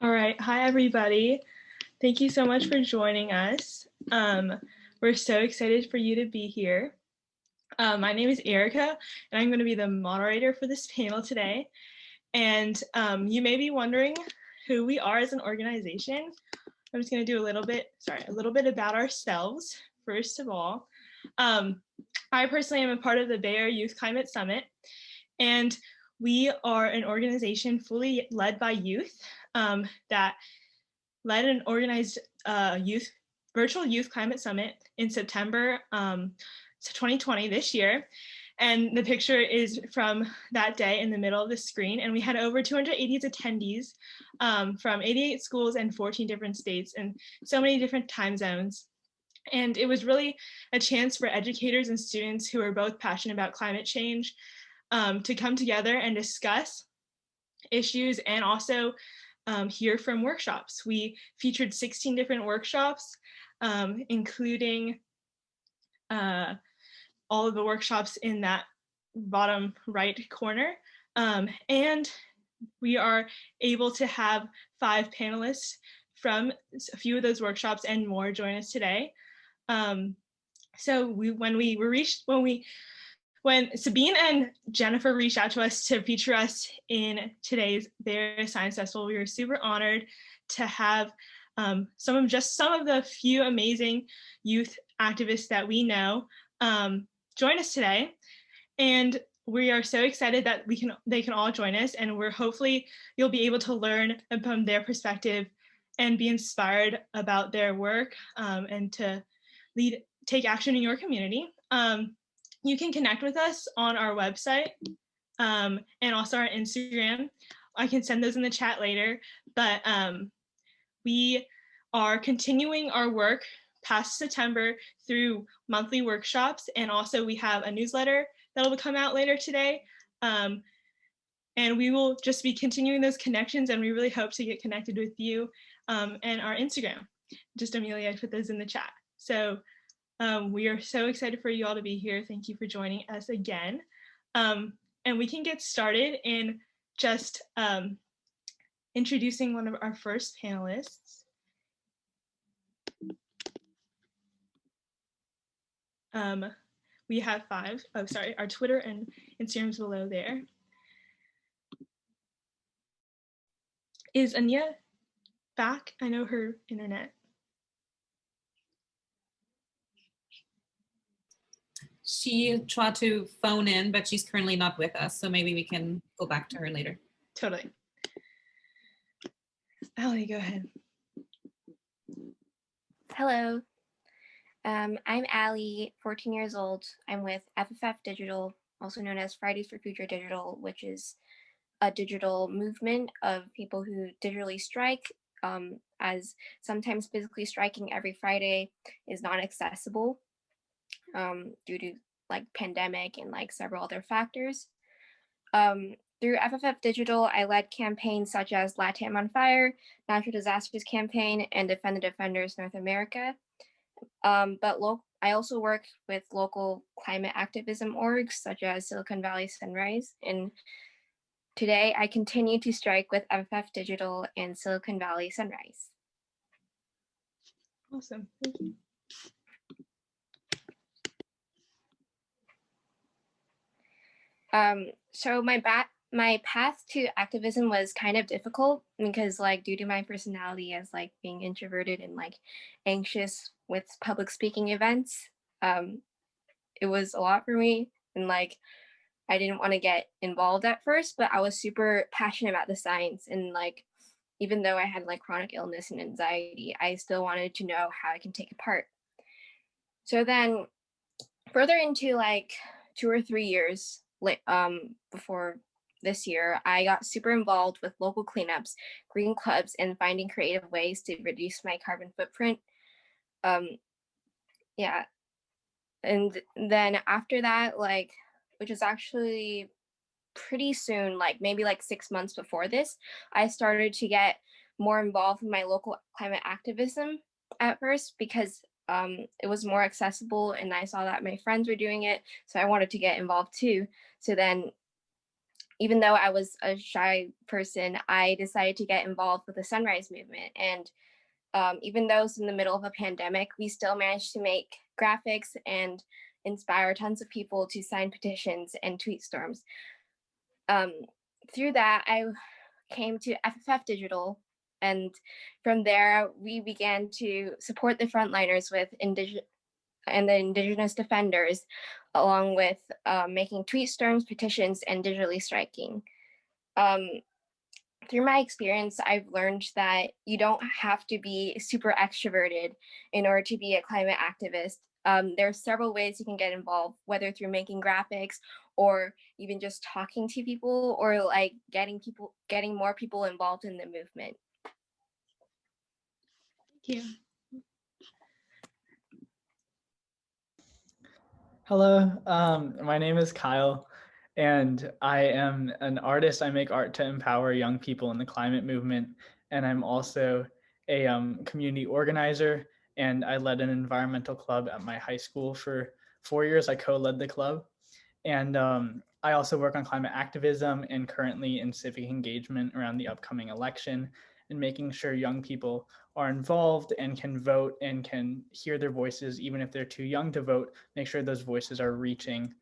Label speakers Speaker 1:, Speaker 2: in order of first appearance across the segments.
Speaker 1: All right. Hi, everybody. Thank you so much for joining us. We're so excited for you to be here. My name is Erica, and I'm going to be the moderator for this panel today. And you may be wondering who we are as an organization. I'm just going to do a little bit about ourselves. First of all, I personally am a part of the Bay Area Youth Climate Summit, and we are an organization fully led by youth that led and organized virtual youth climate summit in September 2020 this year. And the picture is from that day in the middle of the screen. And we had over 280 attendees from 88 schools and 14 different states and so many different time zones. And it was really a chance for educators and students who are both passionate about climate change to come together and discuss issues and also hear from workshops. We featured 16 different workshops, including all of the workshops in that bottom right corner. And we are able to have 5 panelists from a few of those workshops and more join us today. So when Sabine and Jennifer reached out to us to feature us in today's Bay Area Science Festival, we were super honored to have some of the few amazing youth activists that we know join us today. And we are so excited that they can all join us, and hopefully you'll be able to learn from their perspective and be inspired about their work and to take action in your community. You can connect with us on our website and also our Instagram. I can send those in the chat later, but we are continuing our work past September through monthly workshops, and also we have a newsletter that will come out later today. And we will just be continuing those connections, and we really hope to get connected with you and our Instagram. Just Amelia, I put those in the chat. So we are so excited for you all to be here. Thank you for joining us again. And we can get started in just introducing one of our first panelists. We have 5. Oh, sorry, our Twitter and Instagram's below there. Is Aniya back? I know her internet.
Speaker 2: She tried to phone in, but she's currently not with us, so maybe we can go back to her later.
Speaker 1: Totally. Alli, go ahead.
Speaker 3: Hello, I'm Alli, 14 years old. I'm with FFF Digital, also known as Fridays for Future Digital, which is a digital movement of people who digitally strike, as sometimes physically striking every Friday is not accessible due to like pandemic and like several other factors. Through FFF Digital, I led campaigns such as LATAM on Fire, Natural Disasters Campaign, and Defend the Defenders North America. But I also work with local climate activism orgs such as Silicon Valley Sunrise. And today I continue to strike with FFF Digital and Silicon Valley Sunrise.
Speaker 1: Awesome, thank you.
Speaker 3: So my path to activism was kind of difficult because like due to my personality as like being introverted and like anxious with public speaking events, it was a lot for me, and like I didn't want to get involved at first, but I was super passionate about the science, and like even though I had like chronic illness and anxiety, I still wanted to know how I can take a part. So then further into like 2 or 3 years before this year, I got super involved with local cleanups, green clubs, and finding creative ways to reduce my carbon footprint. Yeah. And then after that, like, which is actually pretty soon, like maybe like 6 months before this, I started to get more involved in my local climate activism at first because it was more accessible, and I saw that my friends were doing it, so I wanted to get involved too. So then even though I was a shy person, I decided to get involved with the Sunrise Movement. And even though it's in the middle of a pandemic, we still managed to make graphics and inspire tons of people to sign petitions and tweet storms. Through that, I came to FFF Digital, and from there, we began to support the frontliners with the Indigenous defenders, along with making tweet storms, petitions, and digitally striking. Through my experience, I've learned that you don't have to be super extroverted in order to be a climate activist. There are several ways you can get involved, whether through making graphics or even just talking to people, or like getting more people involved in the movement.
Speaker 1: Thank you.
Speaker 4: Hello, my name is Kyle, and I am an artist. I make art to empower young people in the climate movement, and I'm also a community organizer, and I led an environmental club at my high school for 4 years. I co-led the club, and I also work on climate activism and currently in civic engagement around the upcoming election and making sure young people are involved and can vote and can hear their voices, even if they're too young to vote, make sure those voices are reaching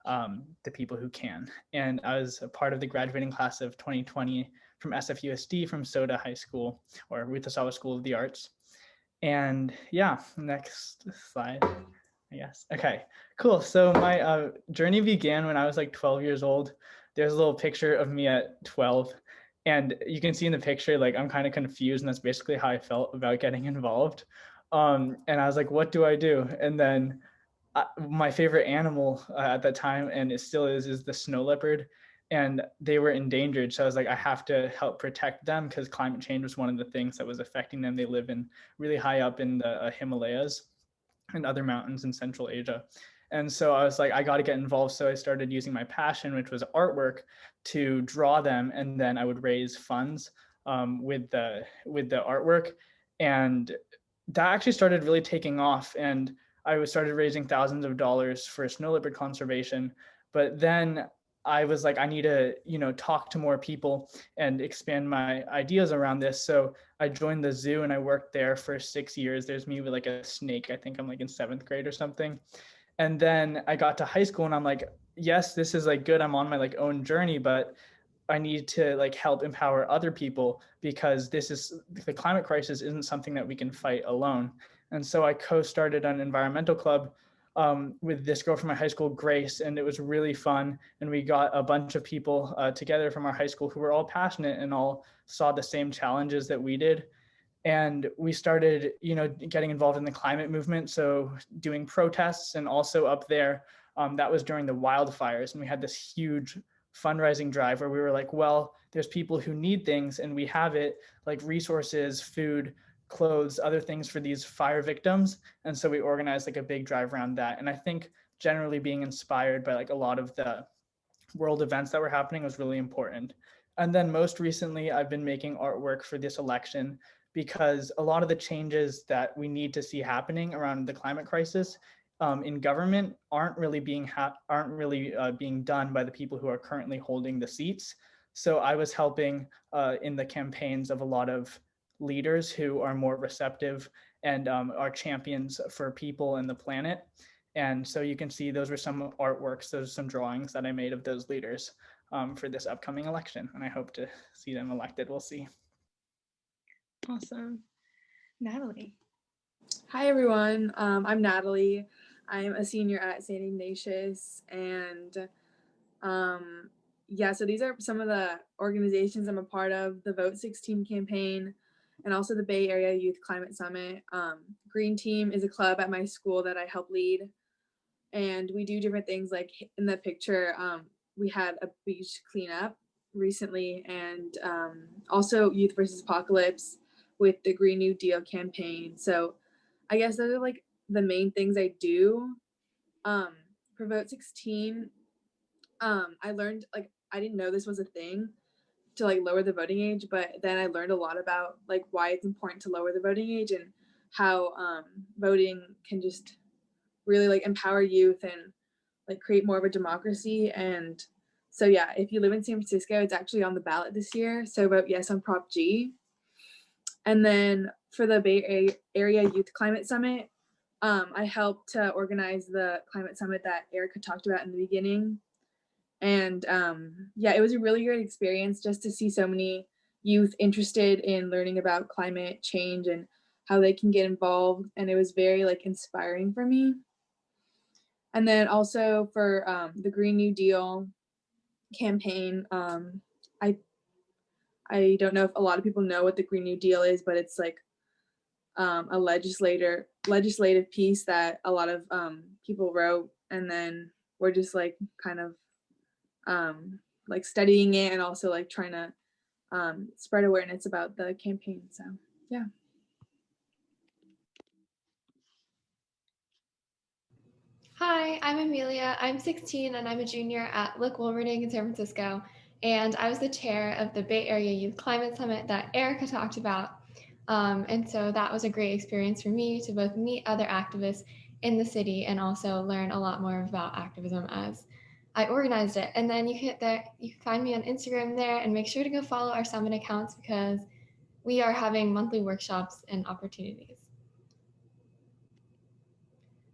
Speaker 4: the people who can. And I was a part of the graduating class of 2020 from SFUSD from SOTA High School, or Wetasawa School of the Arts. And yeah, next slide, I guess. Okay, cool. So my journey began when I was like 12 years old. There's a little picture of me at 12. And you can see in the picture, like I'm kind of confused, and that's basically how I felt about getting involved. And I was like, what do I do? And then my favorite animal at that time, and it still is the snow leopard. And they were endangered. So I was like, I have to help protect them because climate change was one of the things that was affecting them. They live in really high up in the Himalayas and other mountains in Central Asia. And so I was like, I got to get involved. So I started using my passion, which was artwork, to draw them, and then I would raise funds with the artwork, and that actually started really taking off. And I started raising thousands of dollars for snow leopard conservation. But then I was like, I need to, talk to more people and expand my ideas around this. So I joined the zoo and I worked there for 6 years. There's me with like a snake. I think I'm like in 7th grade or something. And then I got to high school and I'm like, yes, this is like good. I'm on my like own journey, but I need to like help empower other people because the climate crisis isn't something that we can fight alone. And so I co-started an environmental club with this girl from my high school, Grace, and it was really fun. And we got a bunch of people together from our high school who were all passionate and all saw the same challenges that we did. And we started, getting involved in the climate movement. So doing protests, and also up there, that was during the wildfires. And we had this huge fundraising drive where we were like, well, there's people who need things and we have it, like resources, food, clothes, other things for these fire victims. And so we organized like a big drive around that. And I think generally being inspired by like a lot of the world events that were happening was really important. And then most recently, I've been making artwork for this election because a lot of the changes that we need to see happening around the climate crisis in government aren't really being done by the people who are currently holding the seats. So I was helping in the campaigns of a lot of leaders who are more receptive and are champions for people and the planet. And so you can see those were some artworks, those are some drawings that I made of those leaders for this upcoming election. And I hope to see them elected. We'll see.
Speaker 1: Awesome. Natalie.
Speaker 5: Hi, everyone. I'm Natalie. I'm a senior at St. Ignatius. And so these are some of the organizations I'm a part of: the Vote 16 campaign, and also the Bay Area Youth Climate Summit. Green Team is a club at my school that I help lead. And we do different things, like in the picture, we had a beach cleanup recently, and also Youth versus Apocolypse with the Green New Deal campaign. So I guess those are like the main things I do. For Vote 16, I learned, like, I didn't know this was a thing to like lower the voting age, but then I learned a lot about like why it's important to lower the voting age and how voting can just really like empower youth and like create more of a democracy. And So yeah, if you live in San Francisco, it's actually on the ballot this year. So vote yes on Prop G. And then for the Bay Area Youth Climate Summit, I helped to organize the climate summit that Erica talked about in the beginning. And yeah, it was a really great experience just to see so many youth interested in learning about climate change and how they can get involved. And it was very like inspiring for me. And then also for the Green New Deal campaign, I don't know if a lot of people know what the Green New Deal is, but it's like a legislative piece that a lot of people wrote, and then we're just like kind of like studying it and also like trying to spread awareness about the campaign. So yeah.
Speaker 6: Hi, I'm Amelia. I'm 16 and I'm a junior at Lick Wolverine in San Francisco. And I was the chair of the Bay Area Youth Climate Summit that Erica talked about. And so that was a great experience for me to both meet other activists in the city and also learn a lot more about activism as I organized it. And then you can find me on Instagram there, and make sure to go follow our summit accounts because we are having monthly workshops and opportunities.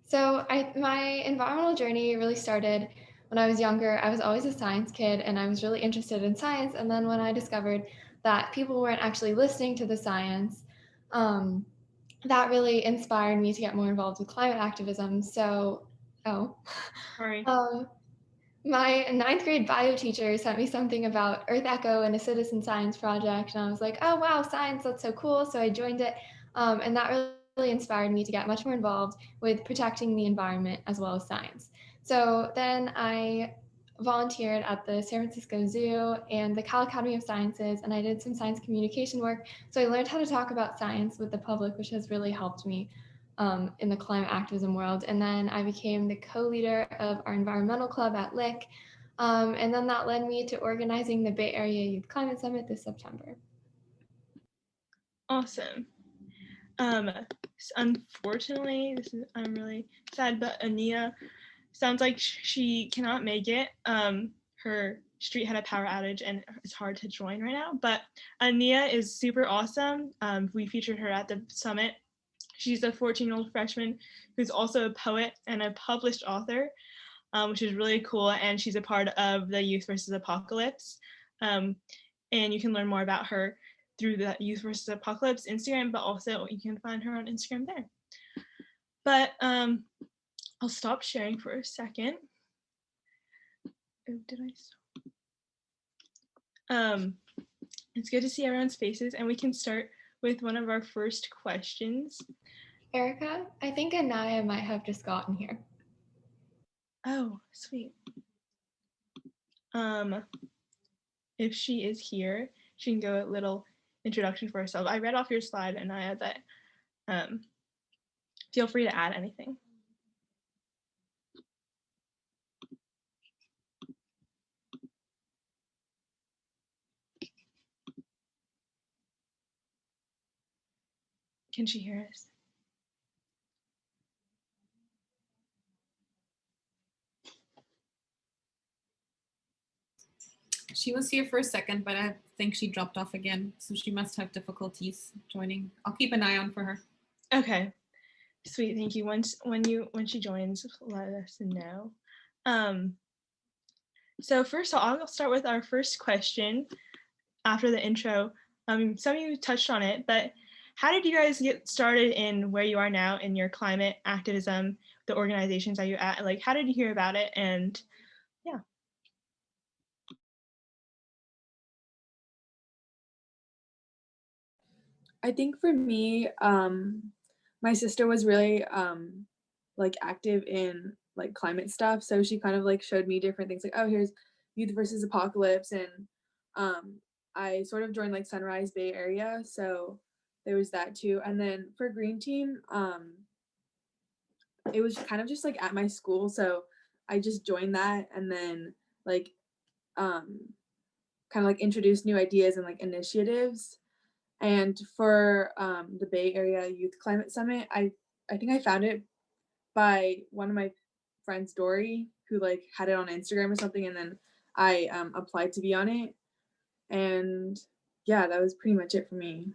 Speaker 6: So my environmental journey really started when I was younger. I was always a science kid and I was really interested in science. And then when I discovered that people weren't actually listening to the science, that really inspired me to get more involved with climate activism. So,
Speaker 1: Sorry.
Speaker 6: my 9th grade bio teacher sent me something about EarthEcho and a citizen science project. And I was like, oh, wow, science, that's so cool. So I joined it. And that really inspired me to get much more involved with protecting the environment as well as science. So then I volunteered at the San Francisco Zoo and the Cal Academy of Sciences, and I did some science communication work. So I learned how to talk about science with the public, which has really helped me in the climate activism world. And then I became the co-leader of our environmental club at Lick. And then that led me to organizing the Bay Area Youth Climate Summit this September.
Speaker 1: Awesome. Unfortunately, I'm really sad, but Aniya sounds like she cannot make it. Her street had a power outage and it's hard to join right now, but Aniya is super awesome. We featured her at the summit. She's a 14-year-old freshman who's also a poet and a published author, which is really cool. And she's a part of the Youth versus Apocolypse. And you can learn more about her through the Youth versus Apocolypse Instagram, but also you can find her on Instagram there. But I'll stop sharing for a second. Oh, did I stop? It's good to see everyone's faces, and we can start with one of our first questions.
Speaker 6: Erica, I think Aniya might have just gotten here.
Speaker 1: Oh, sweet. If she is here, she can go a little introduction for herself. I read off your slide, Aniya, but feel free to add anything. Can she hear us?
Speaker 2: She was here for a second, but I think she dropped off again, so she must have difficulties joining. I'll keep an eye on for her.
Speaker 1: Okay, sweet. Thank you. When she joins, let us know. So first of all, I'll start with our first question after the intro. Some of you touched on it, but how did you guys get started in where you are now in your climate activism, the organizations that you're at? Like, how did you hear about it? And yeah.
Speaker 5: I think for me, my sister was really like active in like climate stuff. So she kind of like showed me different things like, oh, here's Youth versus Apocolypse. And I sort of joined like Sunrise Bay Area. So there was that too. And then for Green Team, it was kind of just like at my school. So I just joined that and then like kind of like introduced new ideas and like initiatives. And for the Bay Area Youth Climate Summit, I think I found it by one of my friends, Dory, who like had it on Instagram or something, and then I applied to be on it. And yeah, that was pretty much it for me.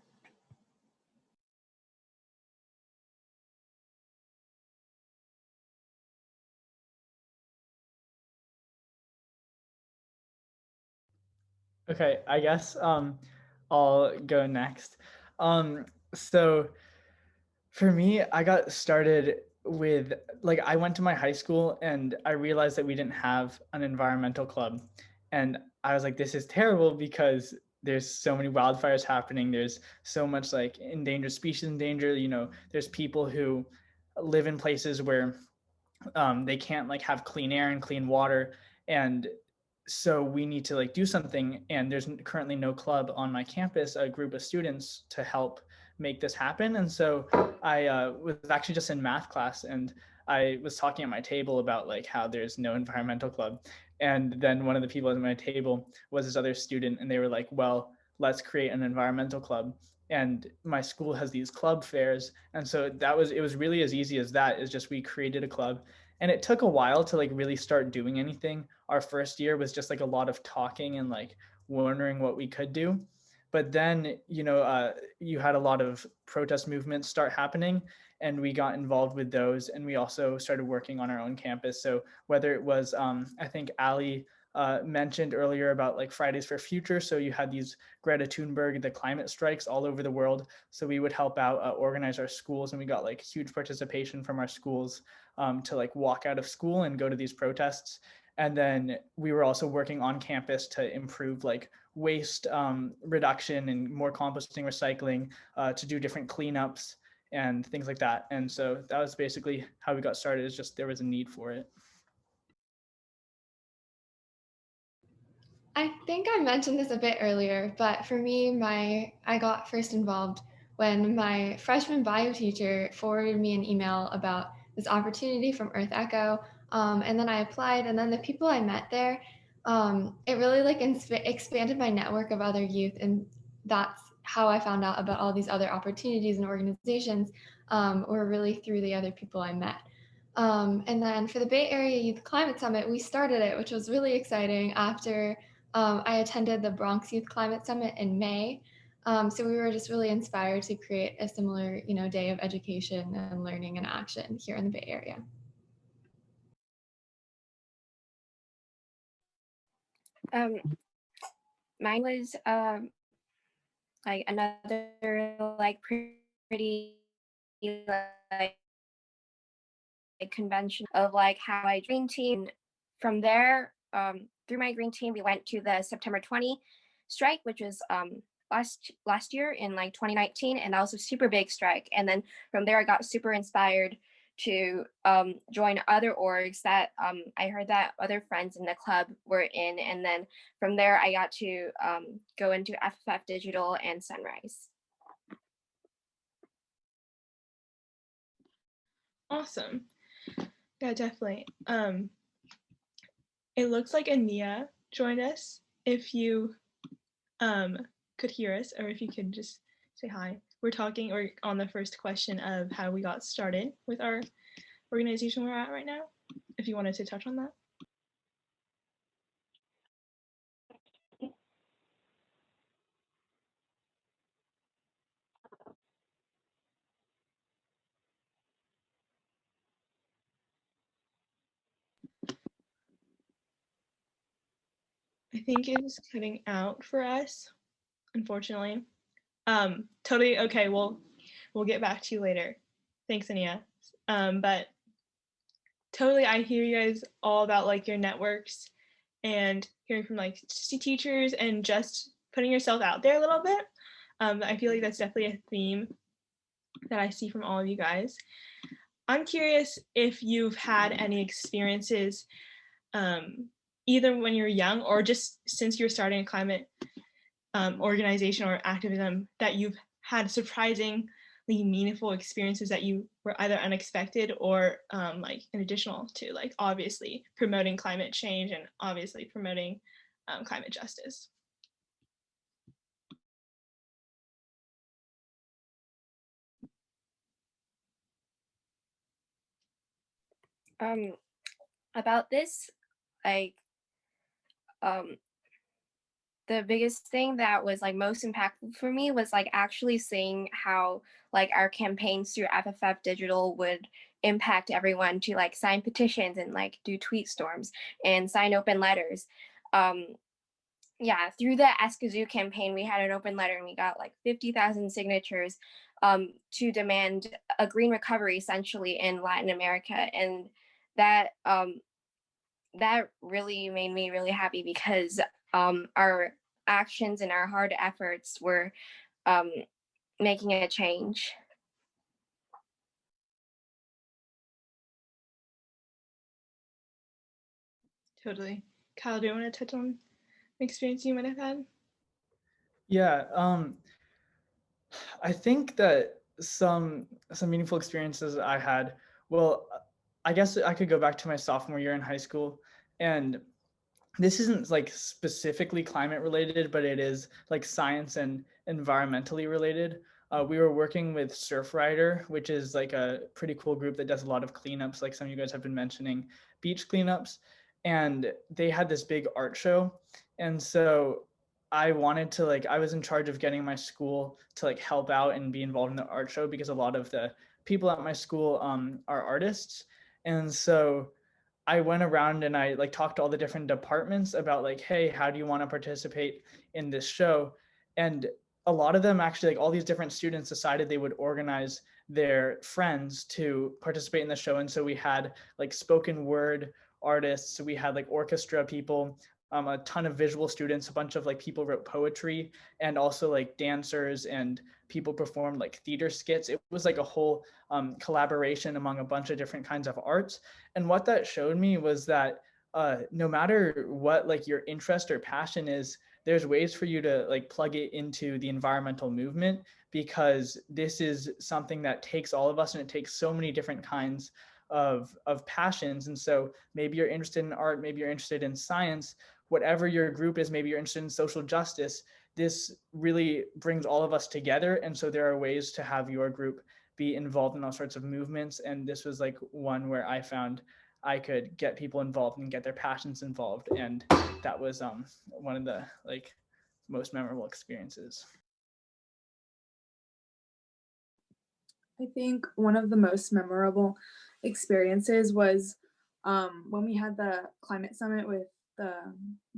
Speaker 4: Okay, I guess I'll go next. So for me, I got started with like I went to my high school and I realized that we didn't have an environmental club. And I was like, this is terrible because there's so many wildfires happening. There's so much like endangered species in danger. You know, there's people who live in places where they can't like have clean air and clean water. And so we need to like do something, and there's currently no club on my campus, a group of students to help make this happen. And so I was actually just in math class, and I was talking at my table about like how there's no environmental club. And then one of the people at my table was this other student, and they were like, well, let's create an environmental club. And my school has these club fairs, and so it was really as easy as that. Is just we created a club, and it took a while to like really start doing anything. Our first year was just like a lot of talking and like wondering what we could do. But then, you had a lot of protest movements start happening, and we got involved with those. And we also started working on our own campus. So whether it was, I think Alli mentioned earlier about like Fridays for Future. So you had these Greta Thunberg, the climate strikes all over the world. So we would help out organize our schools, and we got like huge participation from our schools to like walk out of school and go to these protests. And then we were also working on campus to improve like waste reduction and more composting, recycling, to do different cleanups and things like that. And so that was basically how we got started. Is just there was a need for it.
Speaker 6: I think I mentioned this a bit earlier, but for me, I got first involved when my freshman bio teacher forwarded me an email about this opportunity from EarthEcho, and then I applied, and then the people I met there, it really like expanded my network of other youth, and that's how I found out about all these other opportunities and organizations, were really through the other people I met. And then for the Bay Area Youth Climate Summit, we started it, which was really exciting after I attended the Bronx Youth Climate Summit in May. So we were just really inspired to create a similar, day of education and learning and action here in the Bay Area.
Speaker 3: Mine was like another like pretty like convention of like how I green team. From there, through my green team, we went to the September 20 strike, which was last year in like 2019, and that was a super big strike. And then from there, I got super inspired to join other orgs that I heard that other friends in the club were in. And then from there, I got to go into FFF Digital and Sunrise.
Speaker 1: Awesome. Yeah, definitely. It looks like Aniya joined us. If you could hear us, or if you could just say hi. We're talking or on the first question of how we got started with our organization we're at right now. If you wanted to touch on that. I think it was cutting out for us, unfortunately. Totally okay. We'll get back to you later. Thanks, Aniya. But totally, I hear you guys all about like your networks and hearing from like teachers and just putting yourself out there a little bit. I feel like that's definitely a theme that I see from all of you guys. I'm curious if you've had any experiences, either when you're young or just since you're starting a climate organization or activism, that you've had surprisingly meaningful experiences that you were either unexpected or like an additional to like obviously promoting climate change and obviously promoting climate justice.
Speaker 3: About this, like um, the biggest thing that was like most impactful for me was like actually seeing how like our campaigns through FFF Digital would impact everyone to like sign petitions and like do tweet storms and sign open letters. Yeah, through the Ask a Zoo campaign, we had an open letter and we got like 50,000 signatures to demand a green recovery essentially in Latin America. And that that really made me really happy because our actions and our hard efforts were um, making a change.
Speaker 1: Totally. Kyle, do you want to touch on an experience you might have had?
Speaker 4: Yeah, I think that some meaningful experiences I had. Well, I guess I could go back to my sophomore year in high school, and this isn't like specifically climate related, but it is like science and environmentally related. We were working with Surfrider, which is like a pretty cool group that does a lot of cleanups, like some of you guys have been mentioning, beach cleanups. And they had this big art show. And so I wanted to like, I was in charge of getting my school to like help out and be involved in the art show because a lot of the people at my school are artists. And so I went around and I like talked to all the different departments about like, hey, how do you want to participate in this show? And a lot of them actually, like all these different students decided they would organize their friends to participate in the show. And so we had like spoken word artists, we had like orchestra people, a ton of visual students, a bunch of like people wrote poetry, and also like dancers and people performed like theater skits. It was like a whole collaboration among a bunch of different kinds of arts. And what that showed me was that no matter what like your interest or passion is, there's ways for you to like plug it into the environmental movement, because this is something that takes all of us and it takes so many different kinds of passions. And so maybe you're interested in art, maybe you're interested in science, whatever your group is, maybe you're interested in social justice. This really brings all of us together. And so there are ways to have your group be involved in all sorts of movements. And this was like one where I found I could get people involved and get their passions involved. And that was one of the like most memorable experiences.
Speaker 5: I think one of the most memorable experiences was when we had the climate summit with the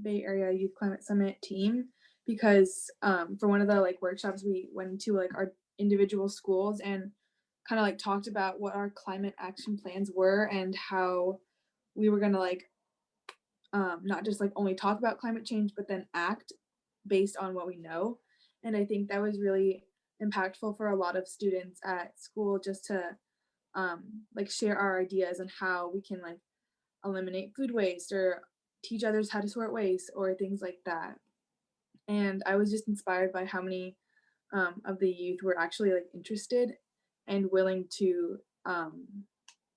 Speaker 5: Bay Area Youth Climate Summit team, because for one of the like workshops we went to like our individual schools and kind of like talked about what our climate action plans were and how we were gonna like not just like only talk about climate change, but then act based on what we know. And I think that was really impactful for a lot of students at school, just to like share our ideas on how we can like eliminate food waste or teach others how to sort waste or things like that. And I was just inspired by how many of the youth were actually like interested and willing to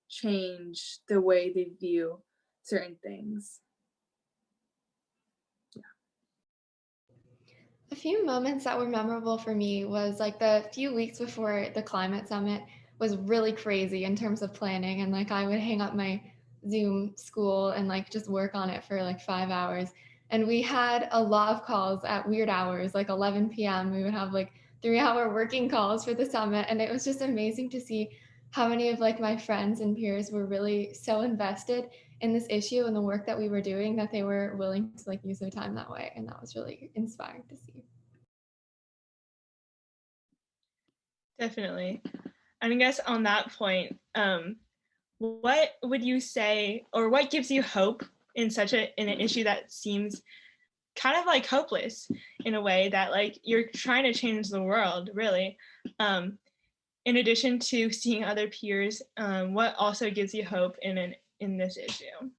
Speaker 5: change the way they view certain things.
Speaker 6: A few moments that were memorable for me was like the few weeks before the climate summit was really crazy in terms of planning, and like I would hang up my Zoom school and like just work on it for like 5 hours. And we had a lot of calls at weird hours, like 11 p.m. We would have like 3-hour working calls for the summit, and it was just amazing to see how many of like my friends and peers were really so invested in this issue and the work that we were doing that they were willing to like use their time that way. And that was really inspiring to see.
Speaker 1: Definitely. And I guess on that point, what would you say, or what gives you hope in in an issue that seems kind of like hopeless in a way, that like you're trying to change the world, really? In addition to seeing other peers, what also gives you hope in this issue?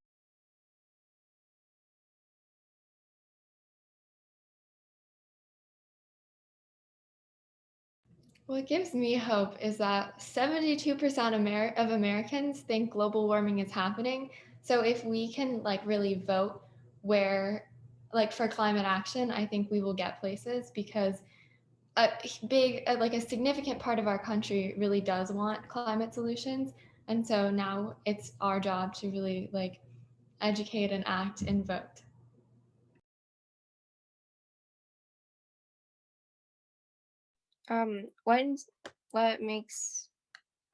Speaker 6: What gives me hope is that 72% of Americans think global warming is happening. So if we can like really vote where, like for climate action, I think we will get places, because like a significant part of our country really does want climate solutions. And so now it's our job to really like educate and act and vote.
Speaker 3: What makes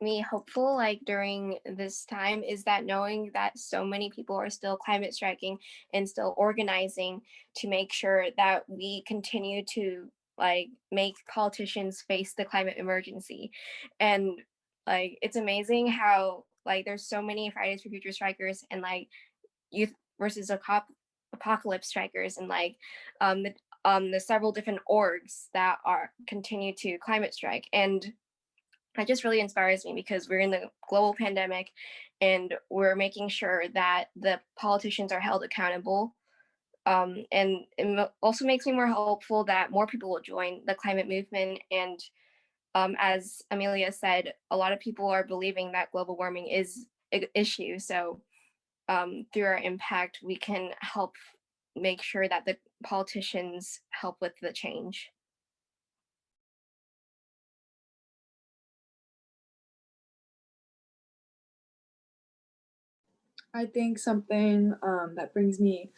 Speaker 3: me hopeful like during this time is that knowing that so many people are still climate striking and still organizing to make sure that we continue to like make politicians face the climate emergency. And like it's amazing how like there's so many Fridays for Future strikers and like youth versus apocalypse strikers and like the several different orgs that are continue to climate strike. And that just really inspires me because we're in the global pandemic and we're making sure that the politicians are held accountable. And it also makes me more hopeful that more people will join the climate movement. And as Amelia said, a lot of people are believing that global warming is an issue. So through our impact, we can help make sure that the politicians help with the change.
Speaker 5: I think something that brings me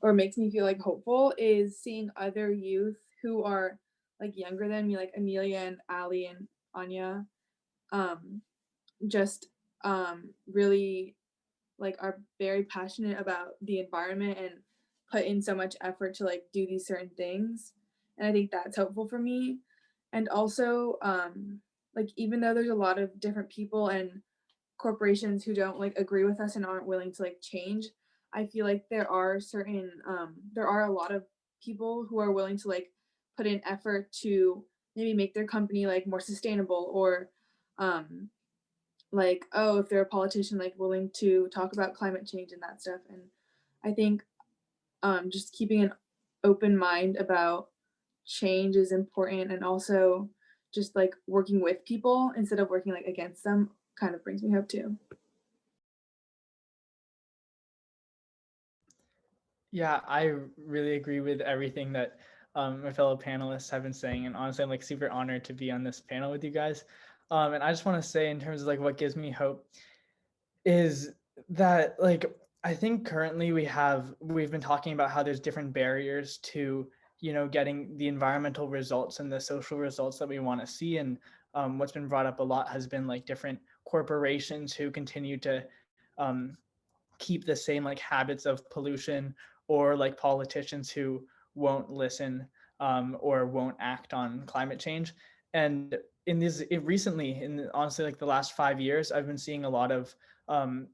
Speaker 5: or makes me feel like hopeful is seeing other youth who are like younger than me, like Amelia and Alli and Aniya, just really like are very passionate about the environment and put in so much effort to like do these certain things. And I think that's helpful for me. And also, like even though there's a lot of different people and corporations who don't like agree with us and aren't willing to like change, I feel like there are a lot of people who are willing to like put in effort to maybe make their company like more sustainable or like, oh, if they're a politician, like willing to talk about climate change and that stuff. And I think just keeping an open mind about change is important, and also just like working with people instead of working like against them kind of brings me hope too.
Speaker 4: Yeah, I really agree with everything that my fellow panelists have been saying, and honestly, I'm like super honored to be on this panel with you guys. And I just want to say, in terms of like what gives me hope, is that like I think currently we've been talking about how there's different barriers to getting the environmental results and the social results that we want to see. And what's been brought up a lot has been like different corporations who continue to um, keep the same like habits of pollution, or like politicians who won't listen or won't act on climate change. And recently, in honestly like the last 5 years, I've been seeing a lot of um,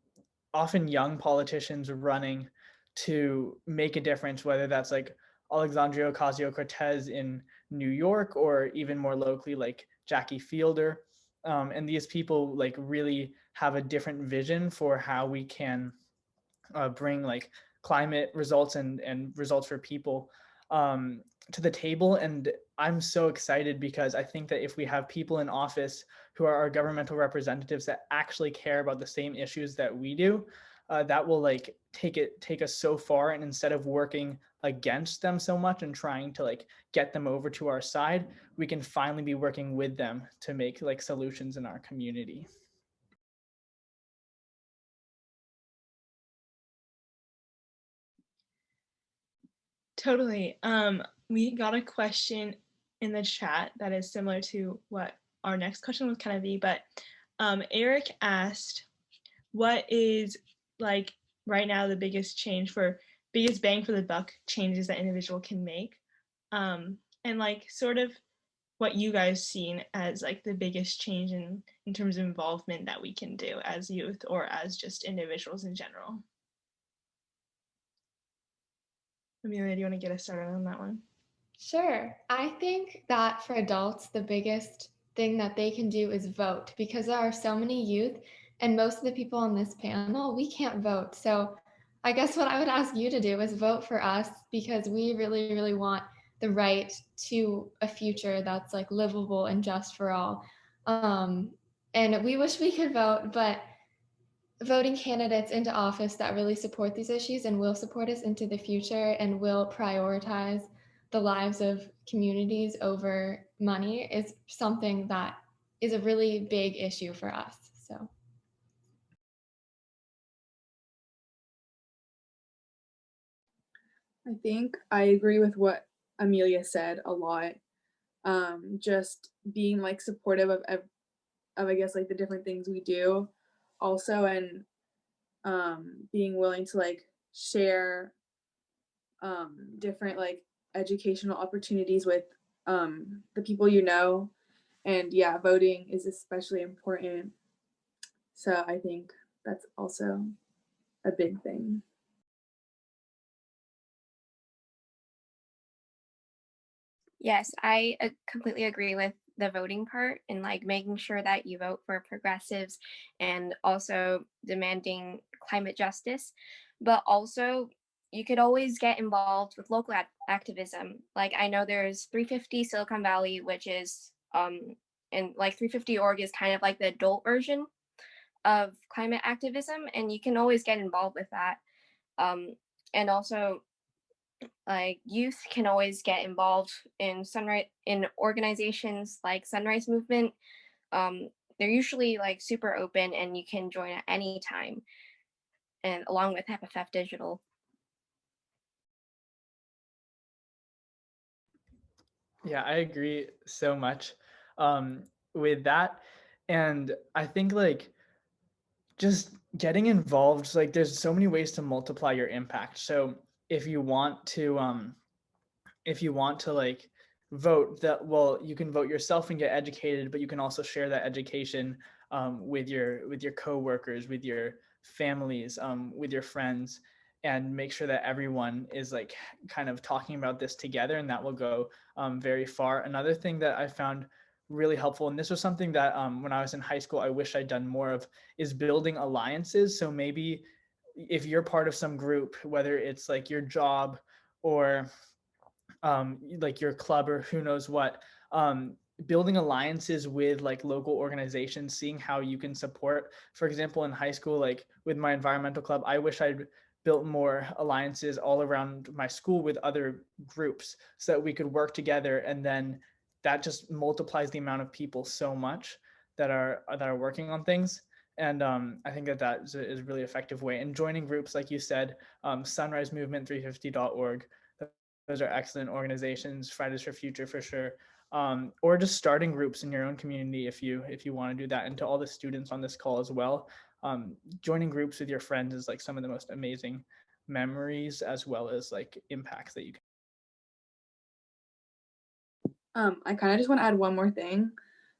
Speaker 4: often young politicians running to make a difference, whether that's like Alexandria Ocasio-Cortez in New York, or even more locally like Jackie Fielder. And these people like really have a different vision for how we can bring like climate results and results for people to the table. And I'm so excited because I think that if we have people in office who are our governmental representatives that actually care about the same issues that we do, that will like take us so far. And instead of working against them so much and trying to like get them over to our side, we can finally be working with them to make like solutions in our community.
Speaker 1: Totally. We got a question in the chat that is similar to what our next question was kind of be, but Eric asked, what is like right now the biggest bang for the buck changes that individual can make? And like sort of what you guys seen as like the biggest change in terms of involvement that we can do as youth or as just individuals in general. Amelia, do you want to get us started on that one?
Speaker 6: Sure. I think that for adults, the biggest thing that they can do is vote, because there are so many youth and most of the people on this panel, we can't vote. So I guess what I would ask you to do is vote for us, because we really, really want the right to a future that's like livable and just for all. And we wish we could vote, but voting candidates into office that really support these issues and will support us into the future and will prioritize the lives of communities over money is something that is a really big issue for us. So
Speaker 5: I think I agree with what Amelia said a lot. just being like supportive of I guess like the different things we do also, and being willing to like share different like educational opportunities with the people you know. And yeah, voting is especially important. So I think that's also a big thing.
Speaker 3: Yes, I completely agree with the voting part and like making sure that you vote for progressives and also demanding climate justice. But also, you could always get involved with local activism. Like I know there's 350 Silicon Valley, which is and like 350.org is kind of like the adult version of climate activism, and you can always get involved with that. And also like youth can always get involved in organizations like Sunrise Movement. They're usually like super open and you can join at any time, and along with FFF Digital.
Speaker 4: Yeah, I agree so much with that. And I think like just getting involved, like there's so many ways to multiply your impact. So if you want to like vote, that, well, you can vote yourself and get educated, but you can also share that education with your coworkers, with your families, with your friends, and make sure that everyone is like kind of talking about this together, and that will go very far. Another thing that I found really helpful, and this was something that when I was in high school I wish I'd done more of, is building alliances. So maybe if you're part of some group, whether it's like your job or like your club or who knows what, building alliances with like local organizations, seeing how you can support. For example, in high school, like with my environmental club, I wish I'd built more alliances all around my school with other groups so that we could work together, and then that just multiplies the amount of people so much that are working on things. And I think that is a really effective way. And joining groups, like you said, Sunrise Movement, 350.org, those are excellent organizations. Fridays for Future for sure. Or just starting groups in your own community if you want to do that. And to all the students on this call as well, joining groups with your friends is like some of the most amazing memories as well as like impacts that you can.
Speaker 5: I kind of just want to add one more thing.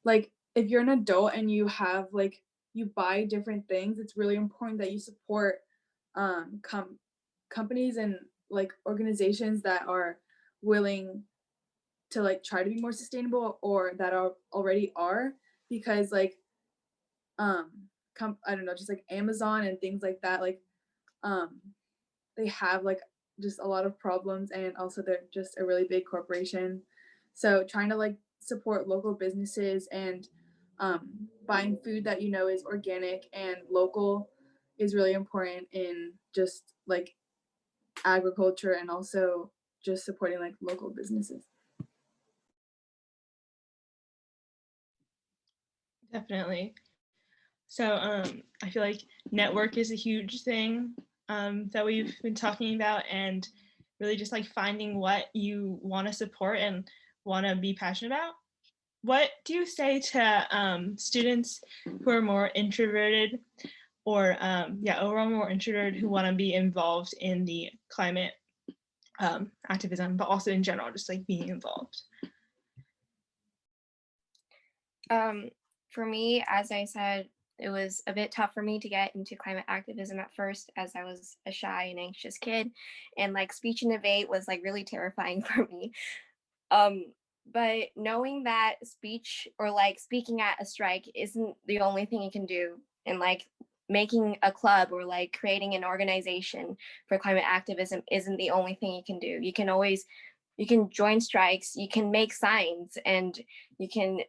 Speaker 5: Like if you're an adult and you have like you buy different things, it's really important that you support companies and like organizations that are willing to like try to be more sustainable or that already are, because like I don't know, just like Amazon and things like that, like they have like just a lot of problems, and also they're just a really big corporation. So trying to like support local businesses and buying food that you know is organic and local is really important in just like agriculture, and also just supporting like local businesses.
Speaker 1: Definitely. So I feel like network is a huge thing that we've been talking about, and really just like finding what you want to support and want to be passionate about. What do you say to students who are more introverted, or overall more introverted, who want to be involved in the climate activism, but also in general, just like being involved?
Speaker 3: For me, as I said, it was a bit tough for me to get into climate activism at first, as I was a shy and anxious kid, and like speech and debate was like really terrifying for me. But knowing that speech or like speaking at a strike isn't the only thing you can do, and like making a club or like creating an organization for climate activism isn't the only thing you can do. You can join strikes, you can make signs, and you can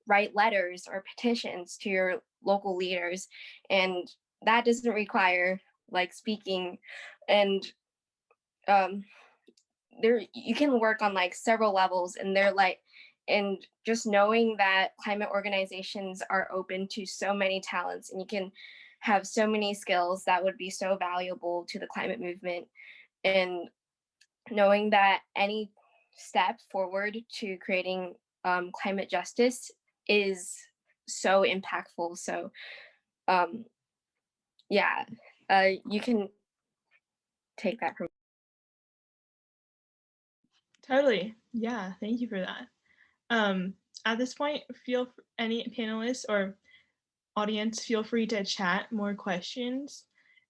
Speaker 3: write letters or petitions to your local leaders, and that doesn't require like speaking. And there you can work on like several levels, and they're like, and just knowing that climate organizations are open to so many talents, and you can have so many skills that would be so valuable to the climate movement, and knowing that any step forward to creating climate justice is so impactful. So yeah, you can take that from.
Speaker 1: Totally. Yeah, thank you for that. At this point, any panelists or audience, feel free to chat more questions.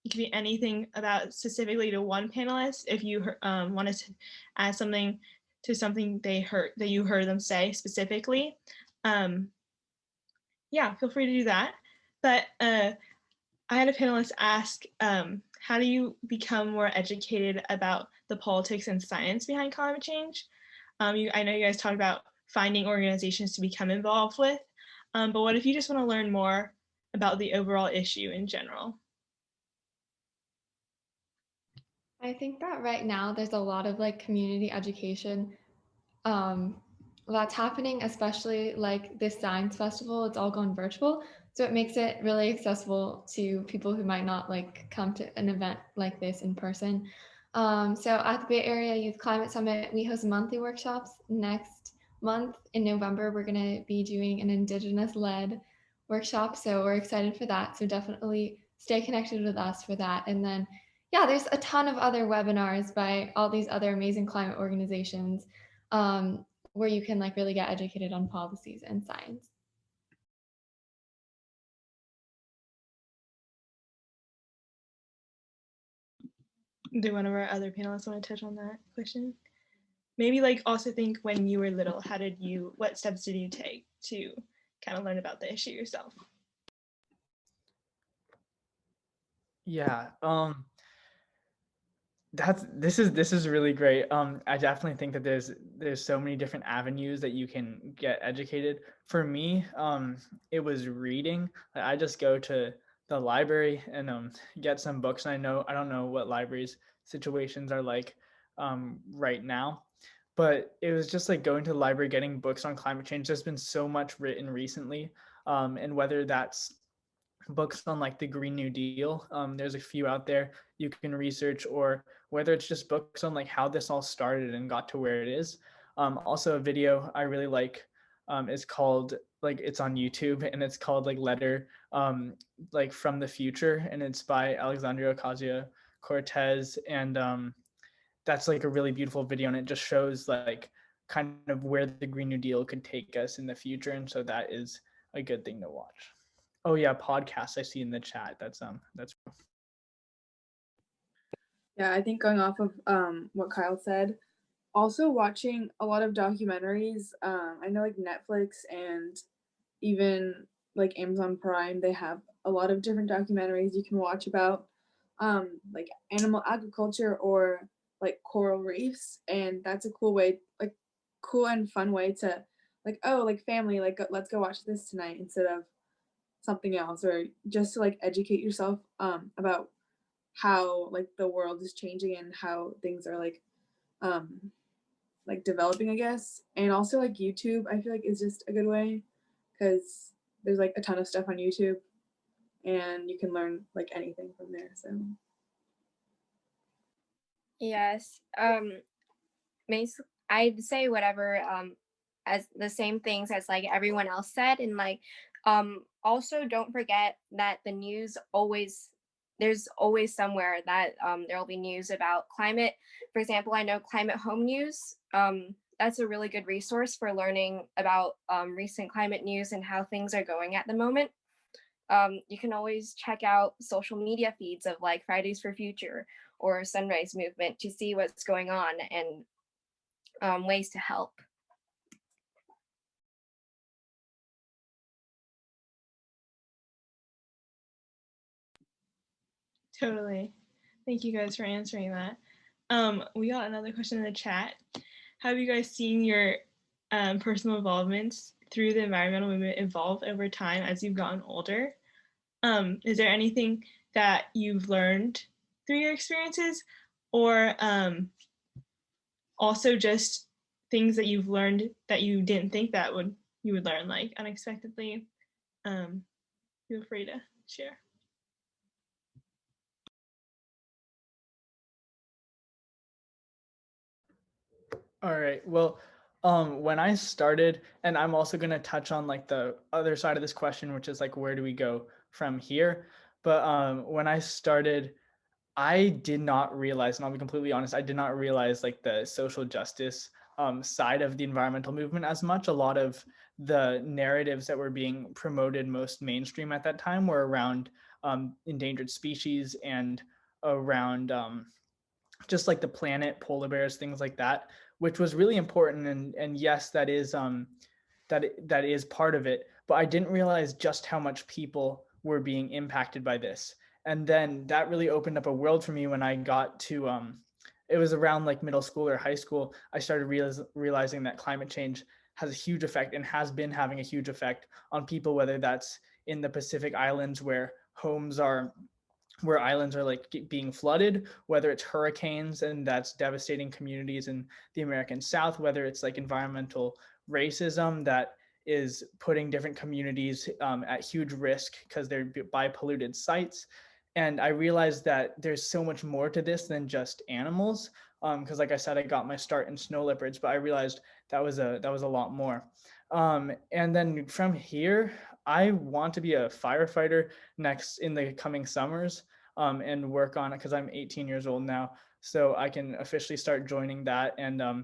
Speaker 1: It could be anything about specifically to one panelist. If you wanted to add something to something that you heard them say specifically, yeah, feel free to do that. But I had a panelist ask, how do you become more educated about the politics and science behind climate change? I know you guys talked about finding organizations to become involved with, but what if you just want to learn more about the overall issue in general?
Speaker 6: I think that right now there's a lot of like community education that's happening, especially like this science festival. It's all gone virtual, so it makes it really accessible to people who might not like come to an event like this in person. So at the Bay Area Youth Climate Summit, we host monthly workshops. Next month in November, we're going to be doing an Indigenous-led workshop, so we're excited for that. So definitely stay connected with us for that. And then yeah, there's a ton of other webinars by all these other amazing climate organizations where you can like really get educated on policies and science.
Speaker 1: Do one of our other panelists want to touch on that question? Maybe like also think when you were little, what steps did you take to kind of learn about the issue yourself?
Speaker 4: Yeah, this is really great. I definitely think that there's so many different avenues that you can get educated. For me, it was reading. I just go to the library and get some books. And I don't know what libraries situations are like right now, but it was just like going to the library, getting books on climate change. There's been so much written recently, and whether that's books on like the Green New Deal, there's a few out there you can research, or whether it's just books on like how this all started and got to where it is. Also a video I really is called, like, it's on YouTube, and it's called like Letter like from the Future, and it's by Alexandria Ocasio-Cortez, and that's like a really beautiful video, and it just shows like kind of where the Green New Deal could take us in the future, and so that is a good thing to watch. Oh yeah, podcasts I see in the chat. That's
Speaker 5: Yeah, I think going off of what Kyle said, also watching a lot of documentaries. I know like Netflix and even like Amazon Prime, they have a lot of different documentaries you can watch about like animal agriculture or like coral reefs, and that's a cool way, like cool and fun way to like, oh, like family, like let's go watch this tonight instead of something else, or just to like educate yourself about how like the world is changing and how things are like developing, I guess. And also like YouTube, I feel like is just a good way, because there's like a ton of stuff on YouTube and you can learn like anything from there. So
Speaker 3: Yes. I'd say whatever as the same things as like everyone else said, and like also don't forget that there's always somewhere that there'll be news about climate. For example, I know Climate Home News. That's a really good resource for learning about recent climate news and how things are going at the moment. You can always check out social media feeds of like Fridays for Future or Sunrise Movement to see what's going on and ways to help.
Speaker 1: Totally. Thank you guys for answering that. We got another question in the chat. How have you guys seen your personal involvements through the environmental movement evolve over time as you've gotten older? Is there anything that you've learned through your experiences, or also just things that you've learned that you didn't think that you would learn like unexpectedly? Feel free to share.
Speaker 4: All right. Well, when I started, and I'm also going to touch on like the other side of this question, which is like, where do we go from here? But when I started, I did not realize, and I'll be completely honest, I did not realize like the social justice side of the environmental movement as much. A lot of the narratives that were being promoted most mainstream at that time were around endangered species and around just like the planet, polar bears, things like that, which was really important. And yes, that is that is part of it. But I didn't realize just how much people were being impacted by this. And then that really opened up a world for me when I got to it was around like middle school or high school. I started realizing that climate change has a huge effect and has been having a huge effect on people, whether that's in the Pacific Islands where islands are like being flooded, whether it's hurricanes and that's devastating communities in the American South, whether it's like environmental racism that is putting different communities at huge risk because they're by polluted sites. And I realized that there's so much more to this than just animals. Because like I said, I got my start in snow leopards, but I realized that was a lot more. And then from here, I want to be a firefighter next in the coming summers and work on it because I'm 18 years old now. So I can officially start joining that and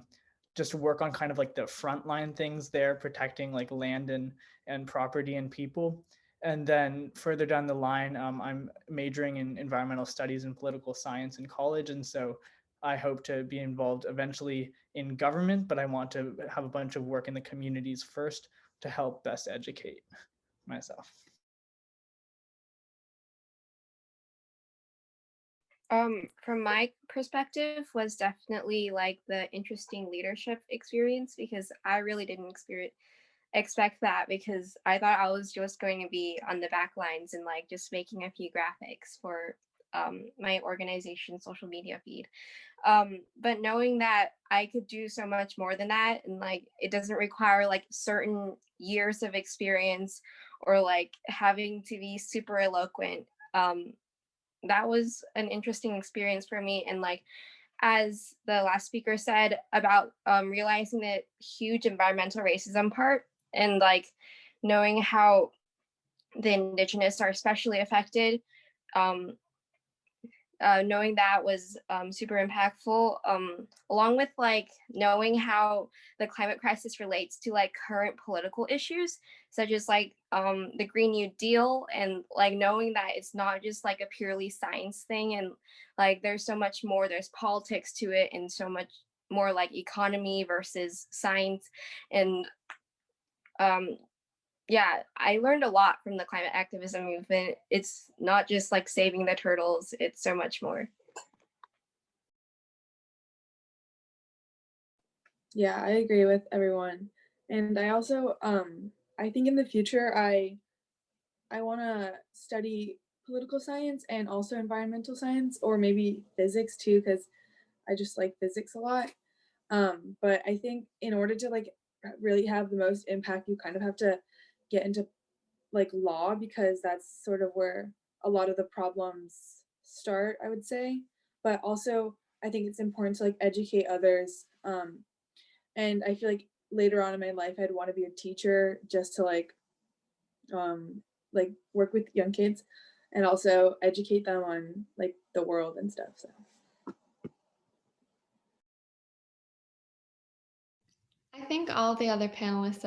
Speaker 4: just work on kind of like the frontline things there, protecting like land and property and people. And then further down the line, I'm majoring in environmental studies and political science in college. And so I hope to be involved eventually in government, but I want to have a bunch of work in the communities first to help best educate myself.
Speaker 3: From my perspective was definitely like the interesting leadership experience because I really didn't expect that because I thought I was just going to be on the back lines and like just making a few graphics for my organization's social media feed. But knowing that I could do so much more than that and like it doesn't require like certain years of experience or like having to be super eloquent. That was an interesting experience for me. And like, as the last speaker said about realizing the huge environmental racism part and like knowing how the indigenous are especially affected, um, knowing that was super impactful, along with like knowing how the climate crisis relates to like current political issues, such as like the Green New Deal, and like knowing that it's not just like a purely science thing, and like there's so much more, there's politics to it, and so much more like economy versus science. And yeah, I learned a lot from the climate activism movement. It's not just like saving the turtles, it's so much more.
Speaker 5: Yeah, I agree with everyone. And I also I think in the future I want to study political science and also environmental science, or maybe physics too, because I just like physics a lot. But I think in order to like really have the most impact, you kind of have to get into like law, because that's sort of where a lot of the problems start, I would say. But also I think it's important to like educate others. And I feel like later on in my life I'd want to be a teacher just to like work with young kids and also educate them on like the world and stuff. So
Speaker 6: I think all the other panelists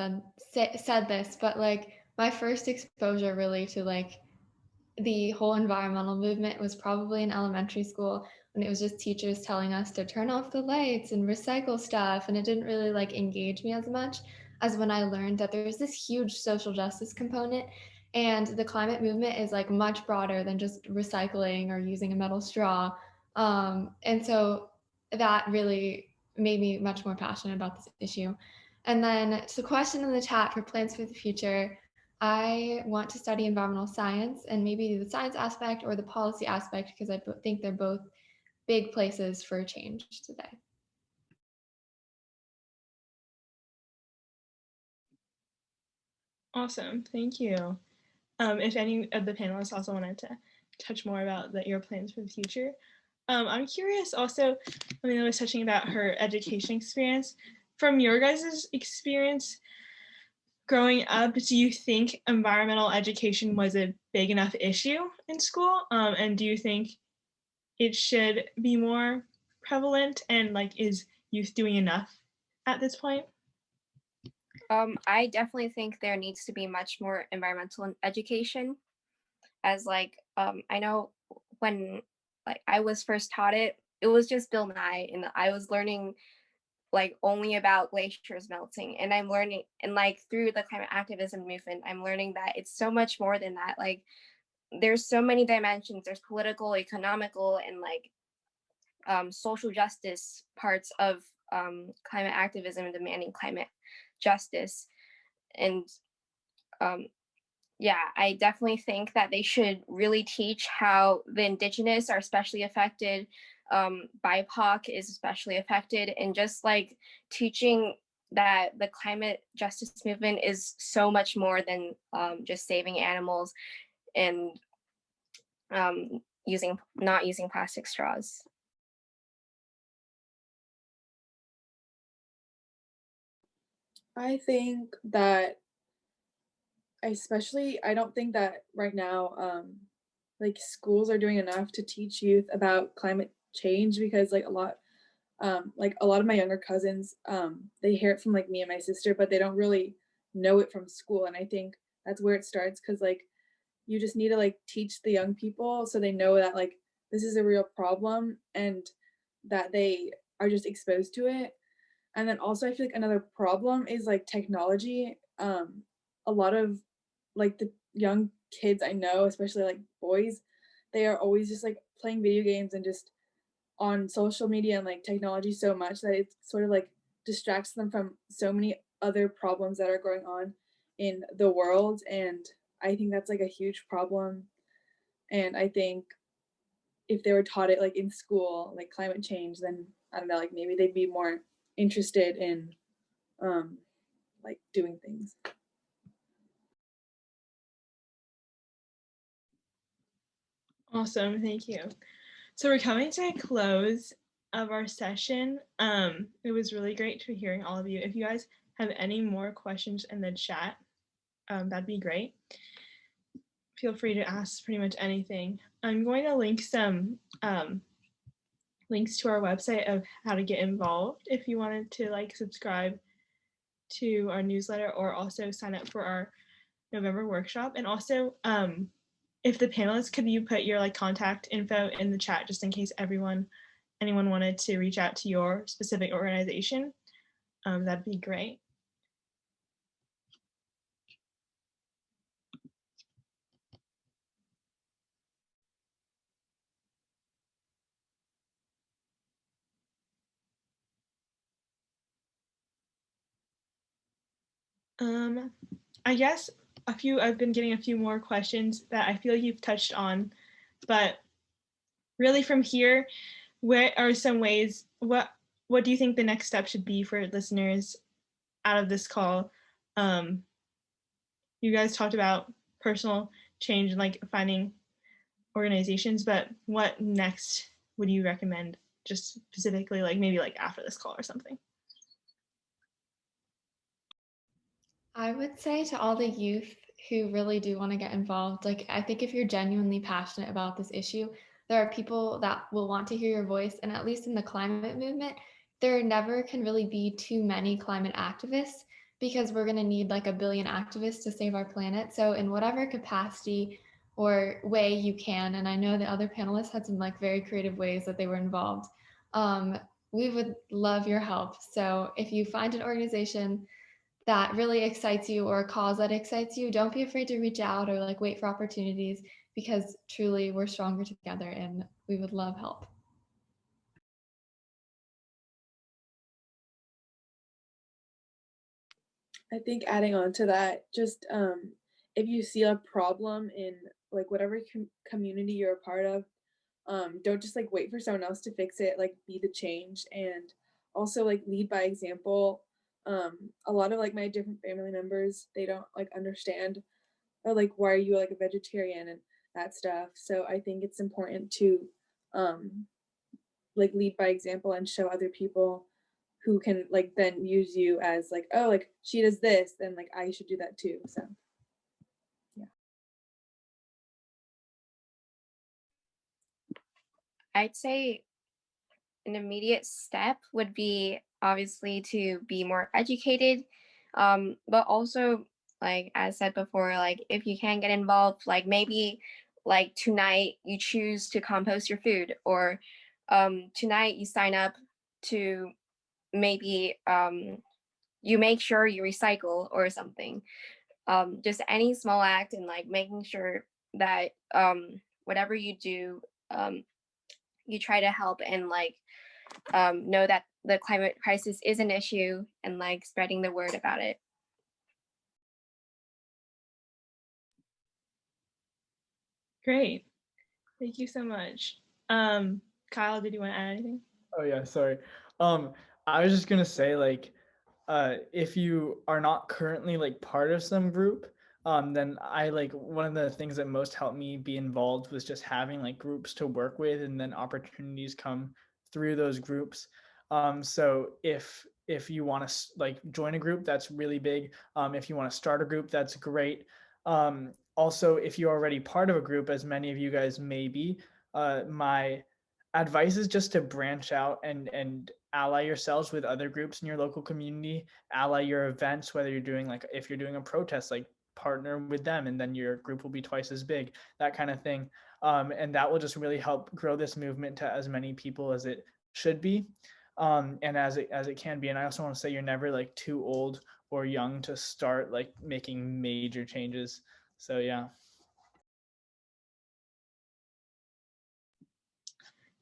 Speaker 6: said this, but like my first exposure really to like the whole environmental movement was probably in elementary school when it was just teachers telling us to turn off the lights and recycle stuff, and it didn't really like engage me as much as when I learned that there's this huge social justice component, and the climate movement is like much broader than just recycling or using a metal straw. And so that really made me much more passionate about this issue. And then to the question in the chat for plans for the future, I want to study environmental science and maybe the science aspect or the policy aspect, because I think they're both big places for change today.
Speaker 1: Awesome, thank you. If any of the panelists also wanted to touch more about your plans for the future, I'm curious also, Amelia was touching about her education experience. From your guys' experience growing up, do you think environmental education was a big enough issue in school? And do you think it should be more prevalent, and like, is youth doing enough at this point?
Speaker 3: I definitely think there needs to be much more environmental education, as like I know when like I was first taught it, it was just Bill Nye, and I was learning like only about glaciers melting, and I'm learning, and like through the climate activism movement, I'm learning that it's so much more than that. Like there's so many dimensions. There's political, economical, and like social justice parts of climate activism and demanding climate justice. And yeah, I definitely think that they should really teach how the indigenous are especially affected, BIPOC is especially affected, and just like teaching that the climate justice movement is so much more than just saving animals and not using plastic straws.
Speaker 5: I think that I don't think that right now, like schools are doing enough to teach youth about climate change, because like a lot of my younger cousins, they hear it from like me and my sister, but they don't really know it from school. And I think that's where it starts, because like you just need to like teach the young people so they know that like this is a real problem and that they are just exposed to it. And then also I feel like another problem is like technology. A lot of like the young kids I know, especially like boys, they are always just like playing video games and just on social media and like technology so much that it sort of like distracts them from so many other problems that are going on in the world. And I think that's like a huge problem. And I think if they were taught it like in school, like climate change, then I don't know, like maybe they'd be more interested in like doing things.
Speaker 1: Awesome, thank you. So we're coming to a close of our session. It was really great to hearing all of you. If you guys have any more questions in the chat, that'd be great. Feel free to ask pretty much anything. I'm going to link some links to our website of how to get involved if you wanted to like subscribe to our newsletter or also sign up for our November workshop. And also, if the panelists, could you put your like contact info in the chat just in case anyone wanted to reach out to your specific organization? That'd be great. I guess I've been getting a few more questions that I feel like you've touched on, but really from here, what are some ways, what do you think the next step should be for listeners out of this call? You guys talked about personal change and like finding organizations, but what next would you recommend, just specifically like maybe like after this call or something?
Speaker 6: I would say to all the youth who really do want to get involved, like I think if you're genuinely passionate about this issue, there are people that will want to hear your voice. And at least in the climate movement, there never can really be too many climate activists, because we're going to need like 1 billion activists to save our planet. So in whatever capacity or way you can, and I know the other panelists had some like very creative ways that they were involved, we would love your help. So if you find an organization that really excites you or a cause that excites you, don't be afraid to reach out or like wait for opportunities, because truly we're stronger together and we would love help.
Speaker 5: I think adding on to that, just if you see a problem in like whatever community you're a part of, don't just like wait for someone else to fix it, like be the change. And also like lead by example. A lot of like my different family members, they don't like understand, or like, why are you like a vegetarian and that stuff. So I think it's important to like lead by example and show other people who can like then use you as like, oh, like she does this, then like I should do that too. So yeah.
Speaker 3: I'd say an immediate step would be obviously to be more educated, but also, like as said before, like if you can get involved, like maybe like tonight you choose to compost your food, or tonight you sign up to maybe you make sure you recycle or something. Just any small act, and like making sure that whatever you do, you try to help and like know that the climate crisis is an issue, and like spreading the word about it.
Speaker 1: Great. Thank you so much. Kyle, did you want to add anything?
Speaker 4: Oh yeah, sorry. I was just gonna say, like, if you are not currently like part of some group, then I like one of the things that most helped me be involved was just having like groups to work with, and then opportunities come through those groups. So if you want to like join a group, that's really big. If you want to start a group, that's great. Also, if you're already part of a group, as many of you guys may be, my advice is just to branch out and ally yourselves with other groups in your local community, ally your events, whether you're doing like, if you're doing a protest, like partner with them and then your group will be twice as big, that kind of thing. And that will just really help grow this movement to as many people as it should be, and as it can be. And I also want to say you're never like too old or young to start like making major changes. So yeah.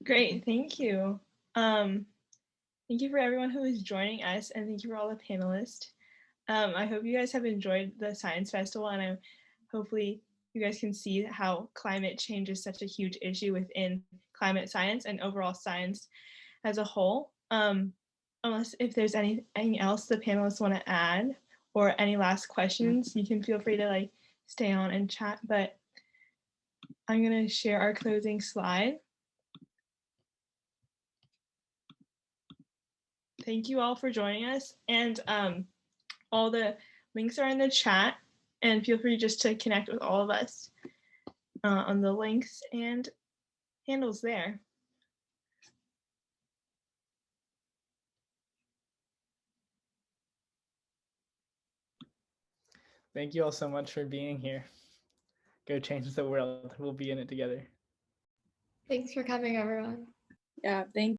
Speaker 1: Great, thank you. Thank you for everyone who is joining us, and thank you for all the panelists. I hope you guys have enjoyed the Science Festival, and hopefully you guys can see how climate change is such a huge issue within climate science and overall science as a whole. Unless if there's anything else the panelists want to add or any last questions, you can feel free to like stay on and chat, but I'm gonna share our closing slide. Thank you all for joining us, and all the links are in the chat, and feel free just to connect with all of us on the links and handles there.
Speaker 4: Thank you all so much for being here. Go change the world. We'll be in it together.
Speaker 6: Thanks for coming, everyone.
Speaker 5: Yeah, thank